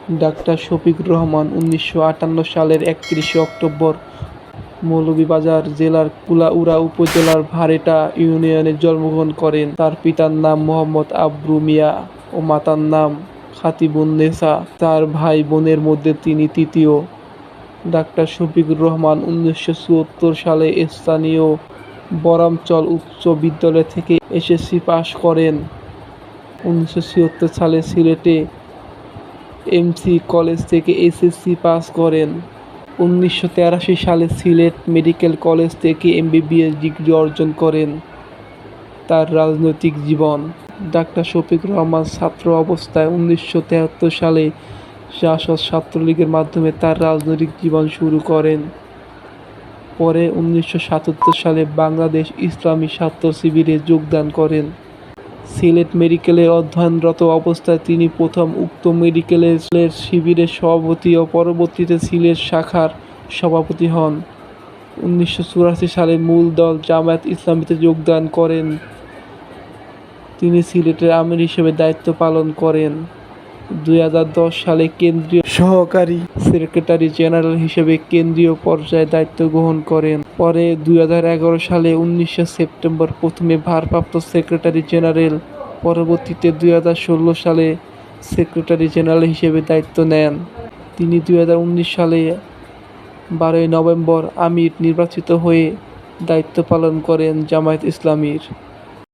Doctor Shafiqur Rahman ১৯৫৮ সালের ৩১ October Moulvibazar জেলার কুলাউড়া উপজেলার ভারেটা ইউনিয়নে জন্মগ্রহণ করেন। তার পিতার নাম মোহাম্মদ আবু মিয়া ও মাতার নাম খাতিবুন্নেছা। চার ভাই বোনের মধ্যে তিনি তৃতীয়। ডাক্তার শফিকুর রহমান ১৯৭৪ সালে স্থানীয় বরামচল উচ্চ বিদ্যালয় থেকে এসএসসি পাশ করেন। ১৯৭৬ সালে সিলেটে এমসি কলেজ থেকে এসএসসি পাস করেন। ১৯৮৩ সালে সিলেট মেডিকেল কলেজ থেকে এমবিবিএস ডিগ্রি অর্জন করেন। তার রাজনৈতিক জীবন। ডাক্তার শফিকুর রহমান ছাত্র অবস্থায় ১৯৭৩ সালে জাসদ ছাত্রলীগের মাধ্যমে তার রাজনৈতিক জীবন শুরু করেন। পরে ১৯৭৭ সালে বাংলাদেশ ইসলামী ছাত্র শিবিরে যোগদান করেন। সিলেট মেডিকেলে অধ্যয়নরত অবস্থায় তিনি প্রথম উক্ত মেডিকেলের শিবিরের সভাপতি ও পরবর্তীতে সিলেট শাখার সভাপতি হন। ১৯৮৪ সালে মূল দল জামায়াত ইসলামীতে যোগদান করেন। তিনি সিলেটের আমির হিসেবে দায়িত্ব পালন করেন। ২০১০ সালে কেন্দ্রীয় সহকারী সেক্রেটারি জেনারেল হিসেবে কেন্দ্রীয় পর্যায়ে দায়িত্ব গ্রহণ করেন। পরে ২০১১ সালে ১৯ সেপ্টেম্বর প্রথমে ভারপ্রাপ্ত সেক্রেটারি জেনারেল, পরবর্তীতে ২০১৬ সালে সেক্রেটারি জেনারেল হিসেবে দায়িত্ব নেন। তিনি ২০১৯ সালে ১২ নভেম্বর আমির নির্বাচিত হয়ে দায়িত্ব পালন করেন জামায়াত ইসলামীর।